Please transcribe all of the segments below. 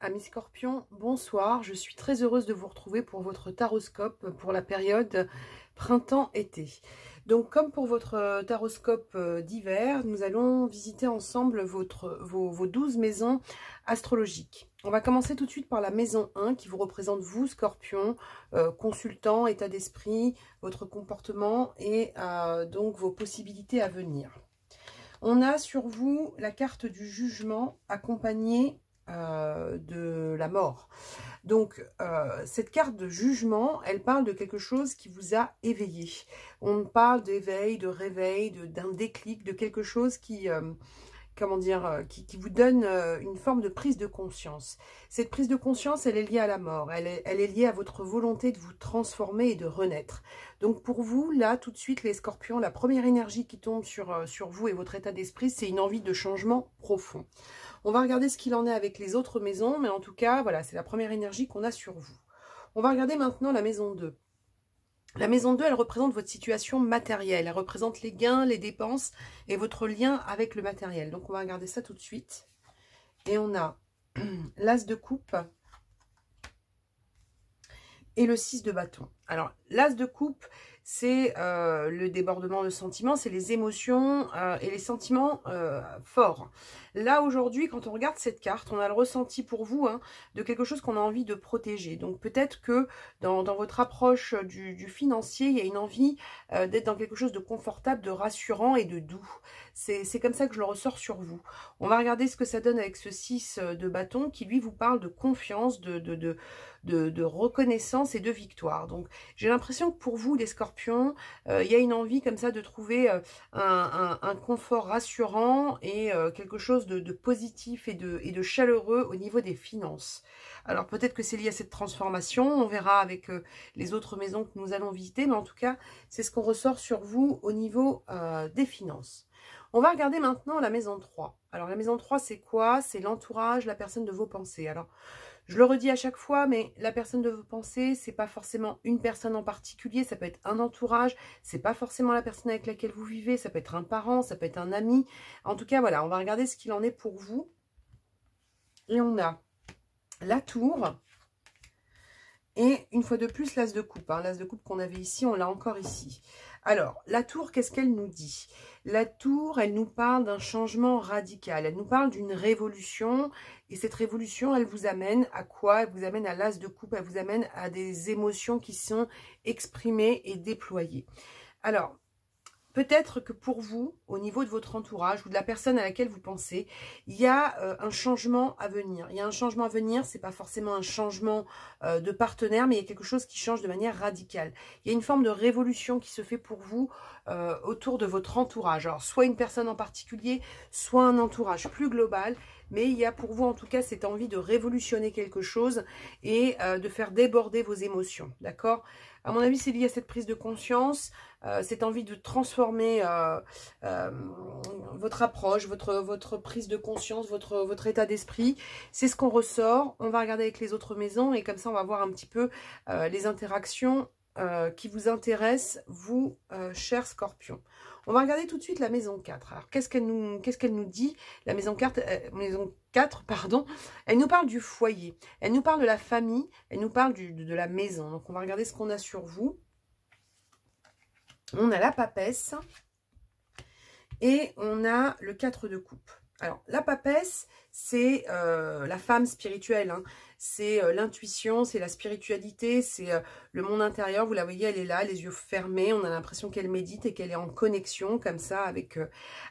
Amis Scorpions, bonsoir. Je suis très heureuse de vous retrouver pour votre taroscope pour la période printemps-été. Donc, comme pour votre taroscope d'hiver, nous allons visiter ensemble vos 12 maisons astrologiques. On va commencer tout de suite par la maison 1 qui vous représente vous, Scorpion, consultant, état d'esprit, votre comportement et donc vos possibilités à venir. On a sur vous la carte du jugement accompagnée de la mort. Donc, cette carte de jugement, elle parle de quelque chose qui vous a éveillé. On parle d'éveil, de réveil, d'un déclic, de quelque chose qui... comment dire, qui vous donne une forme de prise de conscience. Cette prise de conscience, elle est liée à la mort, elle est liée à votre volonté de vous transformer et de renaître. Donc pour vous, là, tout de suite, les scorpions, la première énergie qui tombe sur vous et votre état d'esprit, c'est une envie de changement profond. On va regarder ce qu'il en est avec les autres maisons, mais en tout cas, voilà, c'est la première énergie qu'on a sur vous. On va regarder maintenant la maison 2. La maison 2, elle représente votre situation matérielle. Elle représente les gains, les dépenses et votre lien avec le matériel. Donc, on va regarder ça tout de suite. Et on a l'as de coupe et le 6 de bâton. Alors, l'as de coupe, c'est le débordement de sentiments, c'est les émotions et les sentiments forts. Là, aujourd'hui, quand on regarde cette carte, on a le ressenti pour vous de quelque chose qu'on a envie de protéger. Donc, peut-être que dans votre approche du financier, il y a une envie d'être dans quelque chose de confortable, de rassurant et de doux. C'est comme ça que je le ressors sur vous. On va regarder ce que ça donne avec ce 6 de bâton qui, lui, vous parle de confiance, de reconnaissance et de victoire. Donc, j'ai l'impression que pour vous, les scorpions, il y a une envie comme ça de trouver un confort rassurant et quelque chose de positif et de chaleureux au niveau des finances. Alors, peut-être que c'est lié à cette transformation. On verra avec les autres maisons que nous allons visiter. Mais en tout cas, c'est ce qu'on ressort sur vous au niveau des finances. On va regarder maintenant la maison 3. Alors, la maison 3, c'est quoi? C'est l'entourage, la personne de vos pensées. Alors, je le redis à chaque fois, mais la personne de vos pensées, c'est pas forcément une personne en particulier, ça peut être un entourage, c'est pas forcément la personne avec laquelle vous vivez, ça peut être un parent, ça peut être un ami. En tout cas, voilà, on va regarder ce qu'il en est pour vous. Et on a la tour. Et une fois de plus, l'as de coupe. L'as de coupe qu'on avait ici, on l'a encore ici. Alors, la tour, qu'est-ce qu'elle nous dit? La tour, elle nous parle d'un changement radical. Elle nous parle d'une révolution. Et cette révolution, elle vous amène à quoi? Elle vous amène à l'as de coupe. Elle vous amène à des émotions qui sont exprimées et déployées. Alors, peut-être que pour vous, au niveau de votre entourage ou de la personne à laquelle vous pensez, il y a un changement à venir. Il y a un changement à venir, c'est pas forcément un changement de partenaire, mais il y a quelque chose qui change de manière radicale. Il y a une forme de révolution qui se fait pour vous autour de votre entourage. Alors, soit une personne en particulier, soit un entourage plus global, mais il y a pour vous en tout cas cette envie de révolutionner quelque chose et de faire déborder vos émotions, d'accord? À mon avis, c'est lié à cette prise de conscience, cette envie de transformer votre approche, votre prise de conscience, votre état d'esprit. C'est ce qu'on ressort. On va regarder avec les autres maisons et comme ça, on va voir un petit peu les interactions qui vous intéressent, vous, chers scorpions. On va regarder tout de suite la maison 4. Alors, qu'est-ce qu'elle nous dit? La maison 4, pardon, elle nous parle du foyer, elle nous parle de la famille, elle nous parle de la maison. Donc, on va regarder ce qu'on a sur vous. On a la papesse et on a le 4 de coupe. Alors, la papesse, c'est la femme spirituelle, c'est l'intuition, c'est la spiritualité, c'est le monde intérieur. Vous la voyez, elle est là, les yeux fermés. On a l'impression qu'elle médite et qu'elle est en connexion comme ça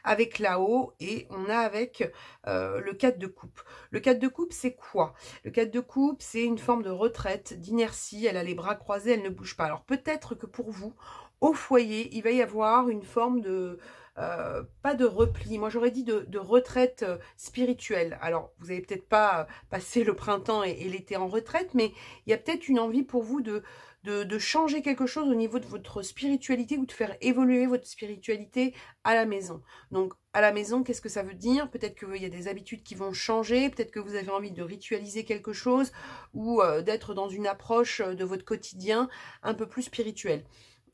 avec là-haut. Et on a avec le 4 de coupe. Le 4 de coupe, c'est quoi? Le 4 de coupe, c'est une forme de retraite, d'inertie. Elle a les bras croisés, elle ne bouge pas. Alors, peut-être que pour vous, au foyer, il va y avoir une forme de... pas de repli, moi j'aurais dit de retraite spirituelle. Alors, vous n'avez peut-être pas passé le printemps et l'été en retraite, mais il y a peut-être une envie pour vous de changer quelque chose au niveau de votre spiritualité ou de faire évoluer votre spiritualité à la maison. Donc, à la maison, qu'est-ce que ça veut dire? Peut-être qu'il y a des habitudes qui vont changer, peut-être que vous avez envie de ritualiser quelque chose ou d'être dans une approche de votre quotidien un peu plus spirituelle.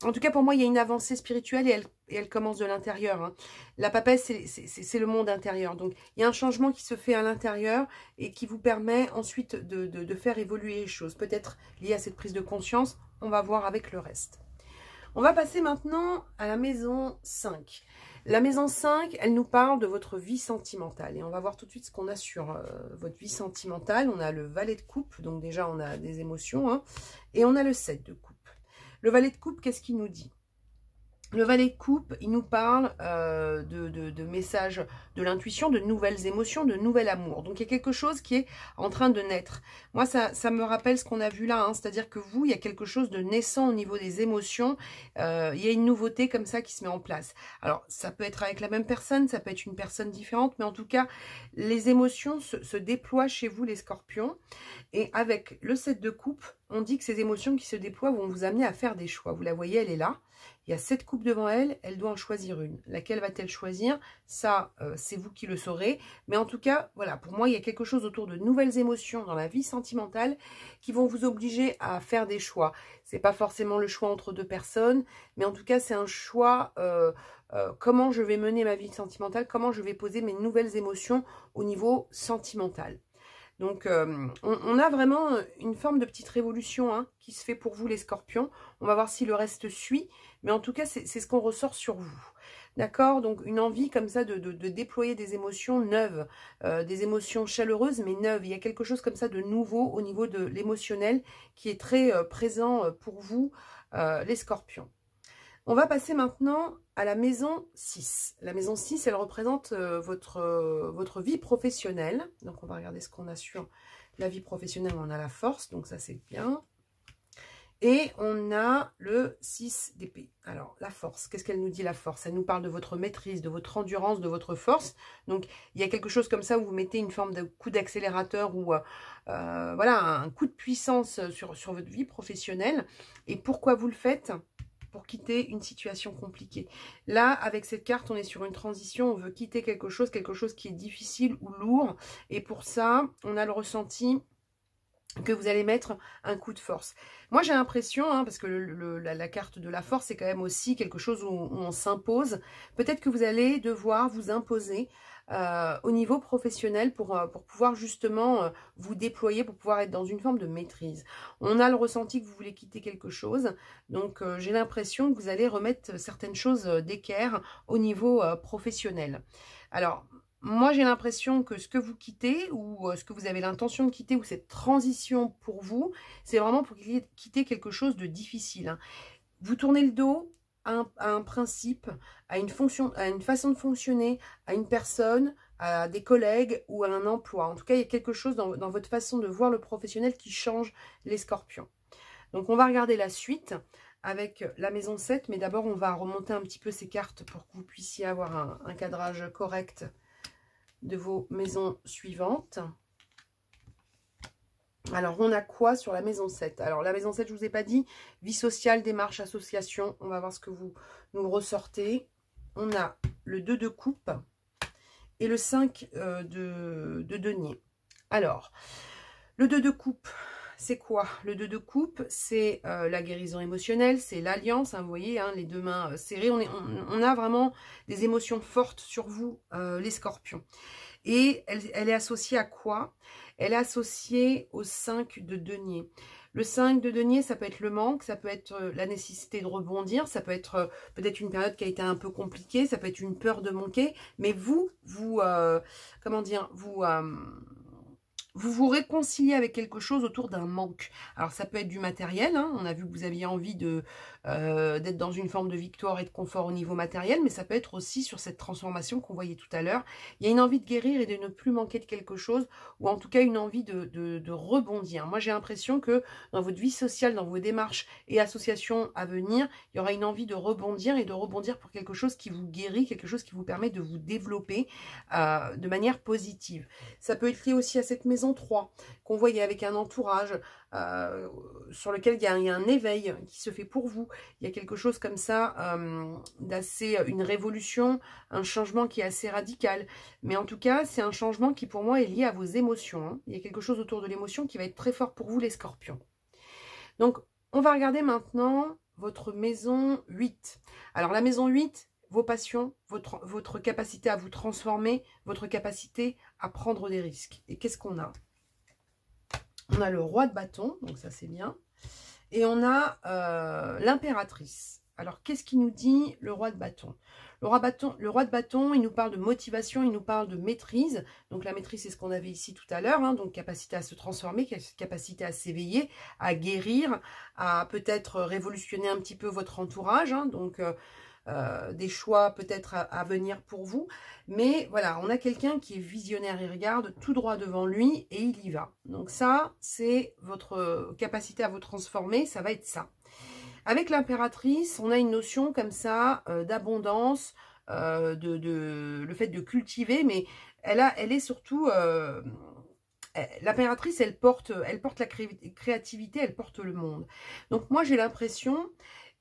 En tout cas, pour moi, il y a une avancée spirituelle et elle commence de l'intérieur. Hein. La papesse, c'est le monde intérieur. Donc, il y a un changement qui se fait à l'intérieur et qui vous permet ensuite de faire évoluer les choses. Peut-être lié à cette prise de conscience, on va voir avec le reste. On va passer maintenant à la maison 5. La maison 5, elle nous parle de votre vie sentimentale. Et on va voir tout de suite ce qu'on a sur votre vie sentimentale. On a le valet de coupe, donc déjà on a des émotions. Hein, et on a le 7 de coupe. Le valet de coupe, qu'est-ce qu'il nous dit? Le valet de coupe, il nous parle de messages de l'intuition, de nouvelles émotions, de nouvel amour. Donc, il y a quelque chose qui est en train de naître. Moi, ça me rappelle ce qu'on a vu là. Hein, c'est-à-dire que vous, il y a quelque chose de naissant au niveau des émotions. Il y a une nouveauté comme ça qui se met en place. Alors, ça peut être avec la même personne, ça peut être une personne différente. Mais en tout cas, les émotions se déploient chez vous, les scorpions. Et avec le 7 de coupe, on dit que ces émotions qui se déploient vont vous amener à faire des choix. Vous la voyez, elle est là. Il y a 7 coupes devant elle, elle doit en choisir une. Laquelle va-t-elle choisir? Ça, c'est vous qui le saurez. Mais en tout cas, voilà, pour moi, il y a quelque chose autour de nouvelles émotions dans la vie sentimentale qui vont vous obliger à faire des choix. C'est pas forcément le choix entre deux personnes, mais en tout cas, c'est un choix comment je vais mener ma vie sentimentale, comment je vais poser mes nouvelles émotions au niveau sentimental. Donc, on a vraiment une forme de petite révolution hein, qui se fait pour vous, les scorpions. On va voir si le reste suit. Mais en tout cas, c'est ce qu'on ressort sur vous. D'accord? Donc, une envie comme ça de déployer des émotions neuves, des émotions chaleureuses, mais neuves. Il y a quelque chose comme ça de nouveau au niveau de l'émotionnel qui est très présent pour vous, les scorpions. On va passer maintenant à la maison 6. La maison 6, elle représente votre vie professionnelle. Donc, on va regarder ce qu'on a sur la vie professionnelle. On a la force, donc ça, c'est bien. Et on a le 6 d'épée. Alors, la force, qu'est-ce qu'elle nous dit, la force? Elle nous parle de votre maîtrise, de votre endurance, de votre force. Donc, il y a quelque chose comme ça où vous mettez une forme de coup d'accélérateur ou voilà, un coup de puissance sur votre vie professionnelle. Et pourquoi vous le faites? Pour quitter une situation compliquée. Là, avec cette carte, on est sur une transition, on veut quitter quelque chose qui est difficile ou lourd. Et pour ça, on a le ressenti que vous allez mettre un coup de force. Moi, j'ai l'impression, hein, parce que la carte de la force, c'est quand même aussi quelque chose où on s'impose. Peut-être que vous allez devoir vous imposer au niveau professionnel pour pouvoir justement vous déployer, pour pouvoir être dans une forme de maîtrise. On a le ressenti que vous voulez quitter quelque chose, donc j'ai l'impression que vous allez remettre certaines choses d'équerre au niveau professionnel. Alors, moi, j'ai l'impression que ce que vous quittez ou ce que vous avez l'intention de quitter ou cette transition pour vous, c'est vraiment pour quitter quelque chose de difficile. Hein. Vous tournez le dos à un principe, à une fonction, à une façon de fonctionner, à une personne, à des collègues ou à un emploi. En tout cas, il y a quelque chose dans votre façon de voir le professionnel qui change les scorpions. Donc, on va regarder la suite avec la maison 7, mais d'abord, on va remonter un petit peu ces cartes pour que vous puissiez avoir un cadrage correct de vos maisons suivantes. Alors, on a quoi sur la maison 7? Alors, la maison 7, je ne vous ai pas dit, vie sociale, démarche, association. On va voir ce que vous nous ressortez. On a le 2 de coupe et le 5 de denier. Alors, le 2 de coupe, c'est quoi? Le 2 de coupe, c'est la guérison émotionnelle, c'est l'alliance, hein, vous voyez, hein, les deux mains serrées. On a vraiment des émotions fortes sur vous, les scorpions. Et elle est associée à quoi? Elle est associée au 5 de denier. Le 5 de denier, ça peut être le manque, ça peut être la nécessité de rebondir, ça peut être peut-être une période qui a été un peu compliquée, ça peut être une peur de manquer, mais vous comment dire, vous vous réconciliez avec quelque chose autour d'un manque. Alors, ça peut être du matériel. Hein. On a vu que vous aviez envie d'être dans une forme de victoire et de confort au niveau matériel. Mais ça peut être aussi sur cette transformation qu'on voyait tout à l'heure. Il y a une envie de guérir et de ne plus manquer de quelque chose. Ou en tout cas, une envie de rebondir. Moi, j'ai l'impression que dans votre vie sociale, dans vos démarches et associations à venir, il y aura une envie de rebondir et de rebondir pour quelque chose qui vous guérit, quelque chose qui vous permet de vous développer de manière positive. Ça peut être lié aussi à cette maison 3 qu'on voyait avec un entourage sur lequel il y a un éveil qui se fait pour vous. Il y a quelque chose comme ça d'assez, une révolution, un changement qui est assez radical. Mais en tout cas, c'est un changement qui pour moi est lié à vos émotions. Hein. Il y a quelque chose autour de l'émotion qui va être très fort pour vous, les scorpions. Donc, on va regarder maintenant votre maison 8. Alors, la maison 8, vos passions, votre capacité à vous transformer, votre capacité à prendre des risques. Et qu'est-ce qu'on a? On a le roi de bâton, donc ça c'est bien. Et on a l'impératrice. Alors, qu'est-ce qu'il nous dit le roi de bâton? Le roi de bâton, il nous parle de motivation, il nous parle de maîtrise. Donc, la maîtrise, c'est ce qu'on avait ici tout à l'heure. Hein, donc, capacité à se transformer, capacité à s'éveiller, à guérir, à peut-être révolutionner un petit peu votre entourage. Hein, donc, des choix peut-être à venir pour vous. Mais voilà, on a quelqu'un qui est visionnaire, il regarde tout droit devant lui et il y va. Donc ça, c'est votre capacité à vous transformer, ça va être ça. Avec l'impératrice, on a une notion comme ça d'abondance, le fait de cultiver, mais elle est surtout... l'impératrice, elle porte la créativité, elle porte le monde. Donc moi, j'ai l'impression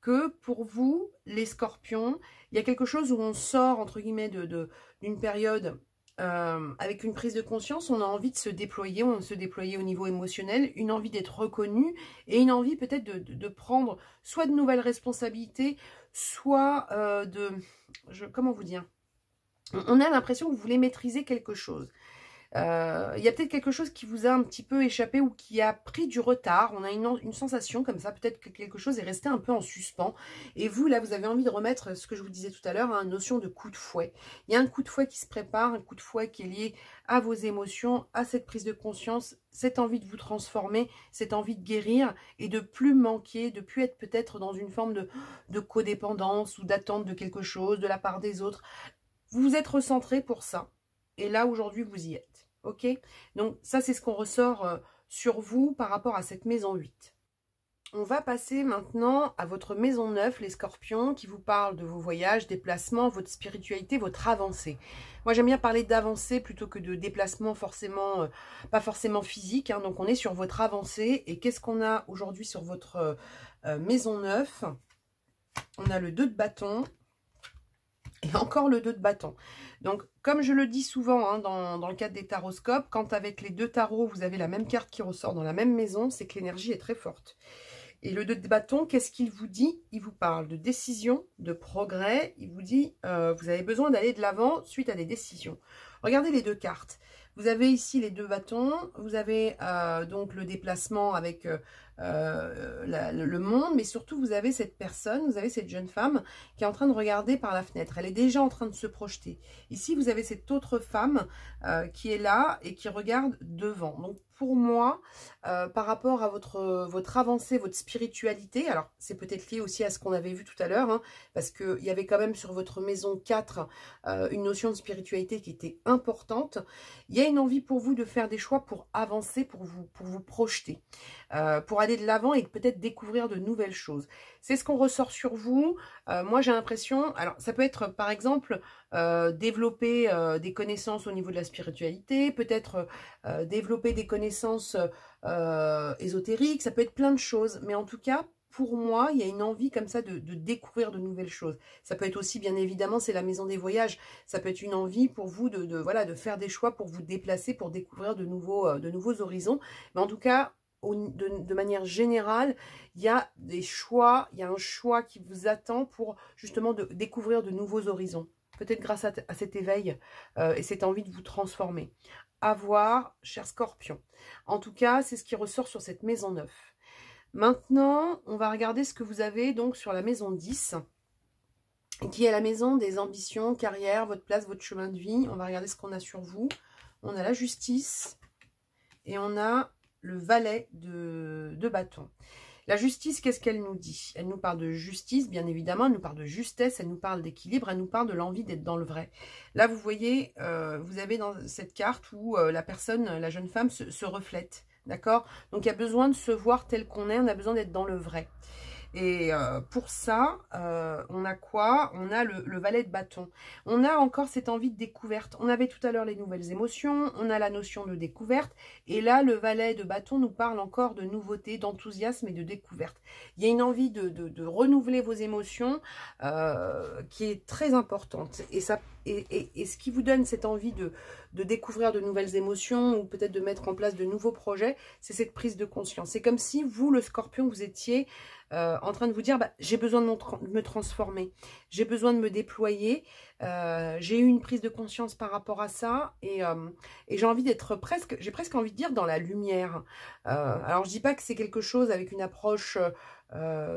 que pour vous, les scorpions, il y a quelque chose où on sort, entre guillemets, d'une période avec une prise de conscience, on a envie de se déployer, on se déployer au niveau émotionnel, une envie d'être reconnu et une envie peut-être de prendre soit de nouvelles responsabilités, soit comment vous dire, on a l'impression que vous voulez maîtriser quelque chose. Il y a peut-être quelque chose qui vous a un petit peu échappé ou qui a pris du retard. On a une sensation comme ça, peut-être que quelque chose est resté un peu en suspens. Et vous, là, vous avez envie de remettre ce que je vous disais tout à l'heure, une notion de coup de fouet. Il y a un coup de fouet qui se prépare, un coup de fouet qui est lié à vos émotions, à cette prise de conscience, cette envie de vous transformer, cette envie de guérir et de plus manquer, de plus être peut-être dans une forme de codépendance ou d'attente de quelque chose de la part des autres. Vous vous êtes recentré pour ça. Et là, aujourd'hui, vous y êtes. Ok, donc ça c'est ce qu'on ressort sur vous par rapport à cette maison 8. On va passer maintenant à votre maison 9, les scorpions, qui vous parle de vos voyages, déplacements, votre spiritualité, votre avancée. Moi j'aime bien parler d'avancée plutôt que de déplacement forcément, pas forcément physique. Hein, donc on est sur votre avancée. Et qu'est-ce qu'on a aujourd'hui sur votre maison 9? On a le 2 de bâton. Et encore le 2 de bâton. Donc, comme je le dis souvent hein, dans le cadre des taroscopes, quand avec les deux tarots, vous avez la même carte qui ressort dans la même maison, c'est que l'énergie est très forte. Et le 2 de bâton, qu'est-ce qu'il vous dit? Il vous parle de décision, de progrès. Il vous dit, vous avez besoin d'aller de l'avant suite à des décisions. Regardez les deux cartes. Vous avez ici les 2 bâtons. Vous avez donc le déplacement avec le monde, mais surtout vous avez cette personne, vous avez cette jeune femme qui est en train de regarder par la fenêtre. Elle est déjà en train de se projeter. Ici, vous avez cette autre femme qui est là et qui regarde devant. Donc, pour moi, par rapport à votre avancée, votre spiritualité, alors c'est peut-être lié aussi à ce qu'on avait vu tout à l'heure, hein, parce qu'il y avait quand même sur votre maison 4 une notion de spiritualité qui était importante. Il y a une envie pour vous de faire des choix pour avancer, pour vous projeter, pour aller de l'avant et peut-être découvrir de nouvelles choses. C'est ce qu'on ressort sur vous. Moi, j'ai l'impression, alors ça peut être par exemple développer des connaissances au niveau de la spiritualité, peut-être développer des connaissances ésotériques, ça peut être plein de choses, mais en tout cas, pour moi, il y a une envie comme ça de découvrir de nouvelles choses. Ça peut être aussi, bien évidemment, c'est la maison des voyages. Ça peut être une envie pour vous voilà, de faire des choix pour vous déplacer, pour découvrir de nouveaux horizons. Mais en tout cas, de manière générale, il y a des choix, il y a un choix qui vous attend pour justement découvrir de nouveaux horizons. Peut-être grâce à cet éveil et cette envie de vous transformer. À voir, cher Scorpion. En tout cas, c'est ce qui ressort sur cette maison 9. Maintenant, on va regarder ce que vous avez donc sur la maison 10, qui est la maison des ambitions, carrière, votre place, votre chemin de vie. On va regarder ce qu'on a sur vous. On a la justice et on a le valet de bâton. La justice, qu'est-ce qu'elle nous dit? Elle nous parle de justice, bien évidemment, elle nous parle de justesse, elle nous parle d'équilibre, elle nous parle de l'envie d'être dans le vrai. Là, vous voyez, vous avez dans cette carte où la personne, la jeune femme, se reflète. D'accord? Donc, il y a besoin de se voir tel qu'on est, on a besoin d'être dans le vrai. Et pour ça, on a quoi? On a le valet de bâton. On a encore cette envie de découverte. On avait tout à l'heure les nouvelles émotions, on a la notion de découverte. Et là, le valet de bâton nous parle encore de nouveauté, d'enthousiasme et de découverte. Il y a une envie de renouveler vos émotions qui est très importante. Et ça Et ce qui vous donne cette envie de découvrir de nouvelles émotions ou peut-être de mettre en place de nouveaux projets, c'est cette prise de conscience. C'est comme si vous, le Scorpion, vous étiez en train de vous dire, j'ai besoin de me transformer, j'ai besoin de me déployer, j'ai eu une prise de conscience par rapport à ça et j'ai envie d'être j'ai presque envie de dire dans la lumière. Alors je dis pas que c'est quelque chose avec une approche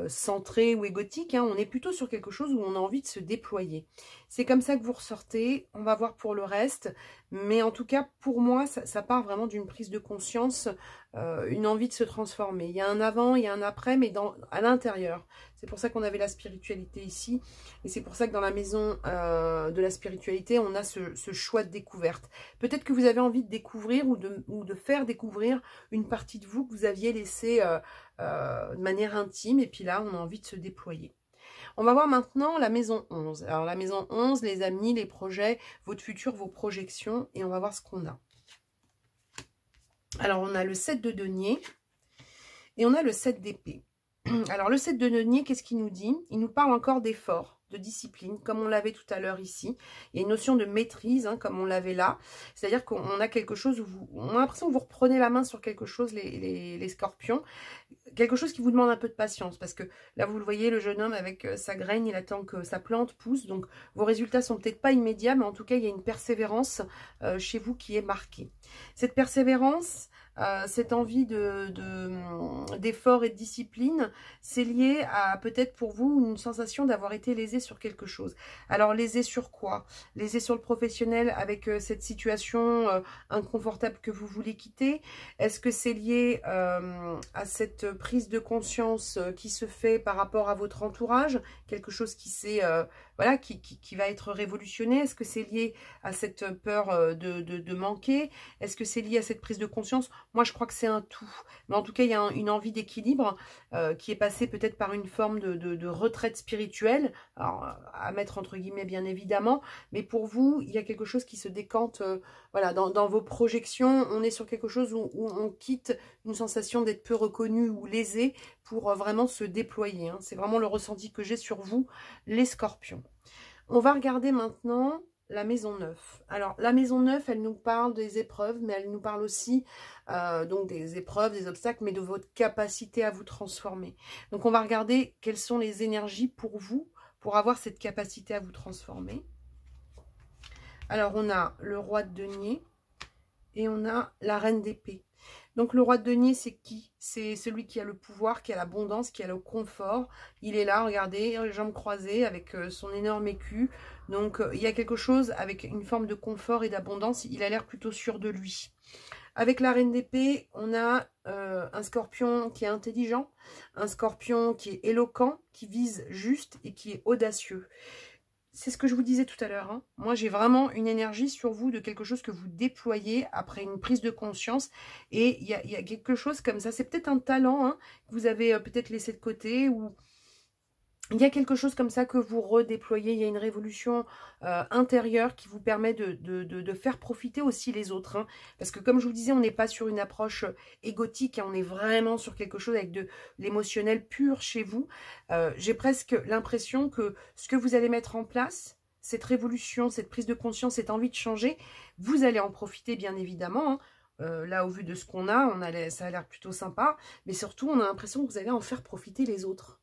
centrée ou égotique, hein, on est plutôt sur quelque chose où on a envie de se déployer. C'est comme ça que vous ressortez, on va voir pour le reste, mais en tout cas pour moi ça part vraiment d'une prise de conscience, une envie de se transformer. Il y a un avant, il y a un après, mais à l'intérieur. C'est pour ça qu'on avait la spiritualité ici, et c'est pour ça que dans la maison de la spiritualité, on a ce choix de découverte. Peut-être que vous avez envie de découvrir ou de faire découvrir une partie de vous que vous aviez laissée de manière intime, et puis là, on a envie de se déployer. On va voir maintenant la maison 11. Alors la maison 11, les amis, les projets, votre futur, vos projections, et on va voir ce qu'on a. Alors on a le 7 de denier et on a le 7 d'épée. Alors le 7 de denier, qu'est-ce qu'il nous dit? Il nous parle encore d'effort, de discipline, comme on l'avait tout à l'heure ici. Il y a une notion de maîtrise, hein, comme on l'avait là. C'est-à-dire qu'on a quelque chose où on a l'impression que vous reprenez la main sur quelque chose, les scorpions. Quelque chose qui vous demande un peu de patience, parce que là, vous le voyez, le jeune homme avec sa graine, il attend que sa plante pousse. Donc, vos résultats sont peut-être pas immédiats, mais en tout cas, il y a une persévérance chez vous qui est marquée. Cette persévérance, cette envie d'effort et de discipline, c'est lié à peut-être pour vous une sensation d'avoir été lésé sur quelque chose. Alors lésé sur quoi? Lésé sur le professionnel avec cette situation inconfortable que vous voulez quitter. Est-ce que c'est lié à cette prise de conscience qui se fait par rapport à votre entourage? Quelque chose qui s'est voilà, qui va être révolutionné? Est-ce que c'est lié à cette peur de manquer? Est-ce que c'est lié à cette prise de conscience? Moi, je crois que c'est un tout. Mais en tout cas, il y a une envie d'équilibre qui est passée peut-être par une forme de retraite spirituelle, alors, à mettre entre guillemets bien évidemment. Mais pour vous, il y a quelque chose qui se décante voilà, dans vos projections. On est sur quelque chose où on quitte une sensation d'être peu reconnu ou lésé pour vraiment se déployer. Hein. C'est vraiment le ressenti que j'ai sur vous, les scorpions. On va regarder maintenant la maison 9. Alors, la maison 9, elle nous parle des épreuves, mais elle nous parle aussi donc des épreuves, des obstacles, mais de votre capacité à vous transformer. Donc, on va regarder quelles sont les énergies pour vous, pour avoir cette capacité à vous transformer. Alors, on a le roi de denier et on a la reine d'épée. Donc, le roi de denier, c'est qui? C'est celui qui a le pouvoir, qui a l'abondance, qui a le confort. Il est là, regardez, les jambes croisées avec son énorme écu. Donc, il y a quelque chose avec une forme de confort et d'abondance. Il a l'air plutôt sûr de lui. Avec la reine d'épée, on a un scorpion qui est intelligent, un scorpion qui est éloquent, qui vise juste et qui est audacieux. C'est ce que je vous disais tout à l'heure. Hein. Moi, j'ai vraiment une énergie sur vous de quelque chose que vous déployez après une prise de conscience. Et il y a quelque chose comme ça. C'est peut-être un talent hein, que vous avez peut-être laissé de côté ou... Il y a quelque chose comme ça que vous redéployez, il y a une révolution intérieure qui vous permet de faire profiter aussi les autres. Hein. Parce que comme je vous disais, on n'est pas sur une approche égotique, hein, on est vraiment sur quelque chose avec de l'émotionnel pur chez vous. J'ai presque l'impression que ce que vous allez mettre en place, cette révolution, cette prise de conscience, cette envie de changer, vous allez en profiter bien évidemment. Hein. Là, au vu de ce qu'on a, ça a l'air plutôt sympa. Mais surtout, on a l'impression que vous allez en faire profiter les autres.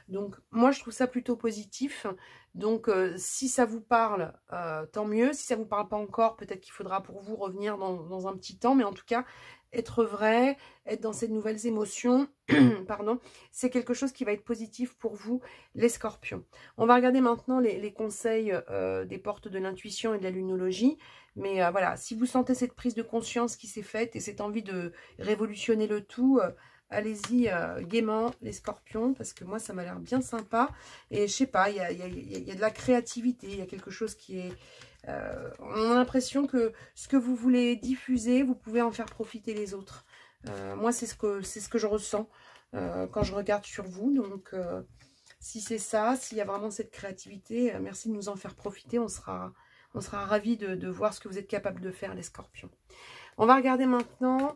Donc, moi, je trouve ça plutôt positif. Donc, si ça vous parle, tant mieux. Si ça ne vous parle pas encore, peut-être qu'il faudra pour vous revenir dans un petit temps. Mais en tout cas, être vrai, être dans ces nouvelles émotions, pardon, c'est quelque chose qui va être positif pour vous, les scorpions. On va regarder maintenant les conseils des portes de l'intuition et de la lunologie. Mais voilà, si vous sentez cette prise de conscience qui s'est faite et cette envie de révolutionner le tout... allez-y gaiement les scorpions, parce que moi ça m'a l'air bien sympa. Et je sais pas, il y a de la créativité, il y a quelque chose qui est... on a l'impression que ce que vous voulez diffuser, vous pouvez en faire profiter les autres. Moi c'est ce que je ressens quand je regarde sur vous. Donc si c'est ça, s'il y a vraiment cette créativité, merci de nous en faire profiter. On sera ravis de voir ce que vous êtes capable de faire les scorpions. On va regarder maintenant...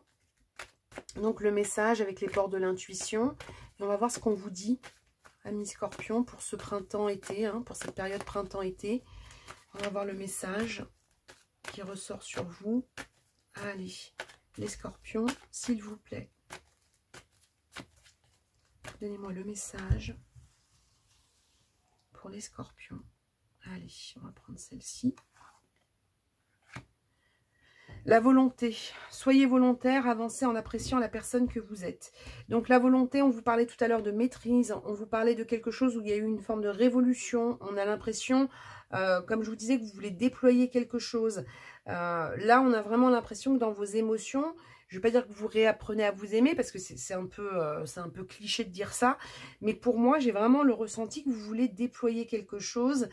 Donc le message avec les portes de l'intuition. Et on va voir ce qu'on vous dit, amis scorpions, pour ce printemps-été, hein, pour cette période printemps-été. On va voir le message qui ressort sur vous. Allez, les scorpions, s'il vous plaît. Donnez-moi le message pour les scorpions. Allez, on va prendre celle-ci. La volonté. Soyez volontaire, avancez en appréciant la personne que vous êtes. Donc la volonté, on vous parlait tout à l'heure de maîtrise, on vous parlait de quelque chose où il y a eu une forme de révolution. On a l'impression, comme je vous disais, que vous voulez déployer quelque chose. Là, on a vraiment l'impression que dans vos émotions, je ne vais pas dire que vous réapprenez à vous aimer, parce que c'est un peu cliché de dire ça, mais pour moi, j'ai vraiment le ressenti que vous voulez déployer quelque chose,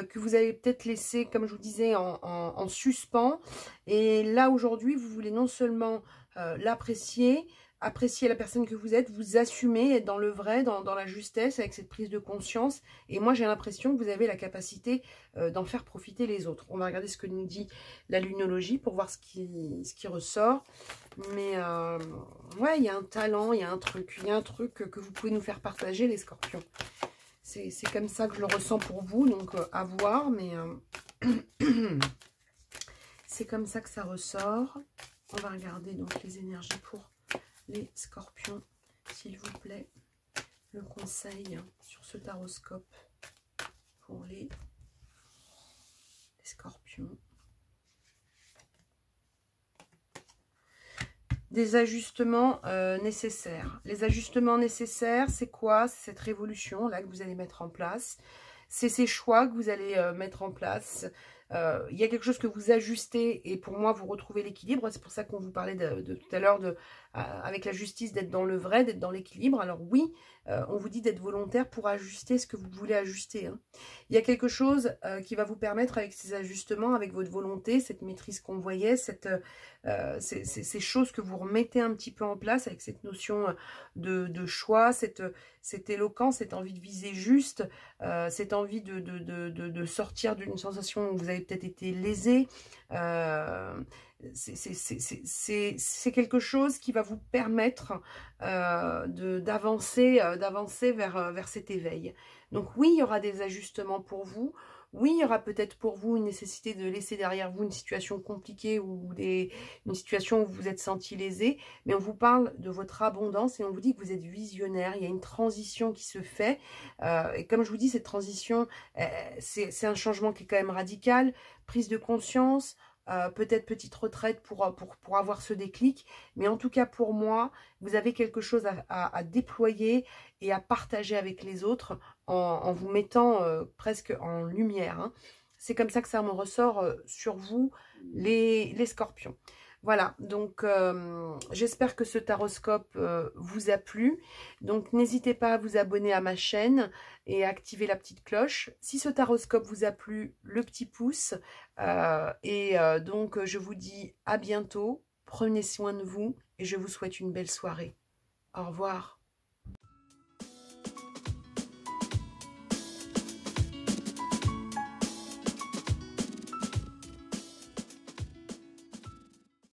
que vous avez peut-être laissé, comme je vous disais, en suspens. Et là, aujourd'hui, vous voulez non seulement l'apprécier, apprécier la personne que vous êtes, vous assumer, être dans le vrai, dans la justesse, avec cette prise de conscience. Et moi, j'ai l'impression que vous avez la capacité d'en faire profiter les autres. On va regarder ce que nous dit la lunologie pour voir ce qui ressort. Mais ouais, il y a un talent, il y a un truc que vous pouvez nous faire partager, les scorpions. C'est comme ça que je le ressens pour vous, donc à voir, mais c'est comme ça que ça ressort. On va regarder donc les énergies pour les scorpions, s'il vous plaît. Le conseil sur ce taroscope pour les scorpions. Des ajustements nécessaires. Les ajustements nécessaires, c'est quoi? C'est cette révolution là que vous allez mettre en place. C'est ces choix que vous allez mettre en place. Il y a quelque chose que vous ajustez et pour moi, vous retrouvez l'équilibre. C'est pour ça qu'on vous parlait de tout à l'heure, avec la justice, d'être dans le vrai, d'être dans l'équilibre. Alors oui, on vous dit d'être volontaire pour ajuster ce que vous voulez ajuster. Hein. Il y a quelque chose qui va vous permettre, avec ces ajustements, avec votre volonté, cette maîtrise qu'on voyait, ces choses que vous remettez un petit peu en place, avec cette notion de choix, cette éloquence, cette envie de viser juste, cette envie de sortir d'une sensation où vous avez peut-être été lésé. C'est quelque chose qui va vous permettre d'avancer vers cet éveil. Donc oui, il y aura des ajustements pour vous. Oui, il y aura peut-être pour vous une nécessité de laisser derrière vous une situation compliquée ou une situation où vous vous êtes senti lésé, mais on vous parle de votre abondance et on vous dit que vous êtes visionnaire. Il y a une transition qui se fait. Et comme je vous dis, cette transition, c'est un changement qui est quand même radical. Prise de conscience, peut-être petite retraite pour avoir ce déclic. Mais en tout cas, pour moi, vous avez quelque chose à déployer et à partager avec les autres en vous mettant presque en lumière. Hein. C'est comme ça que ça me ressort sur vous, les scorpions. Voilà, donc j'espère que ce taroscope vous a plu. Donc n'hésitez pas à vous abonner à ma chaîne et à activer la petite cloche. Si ce taroscope vous a plu, le petit pouce. Donc je vous dis à bientôt. Prenez soin de vous et je vous souhaite une belle soirée. Au revoir.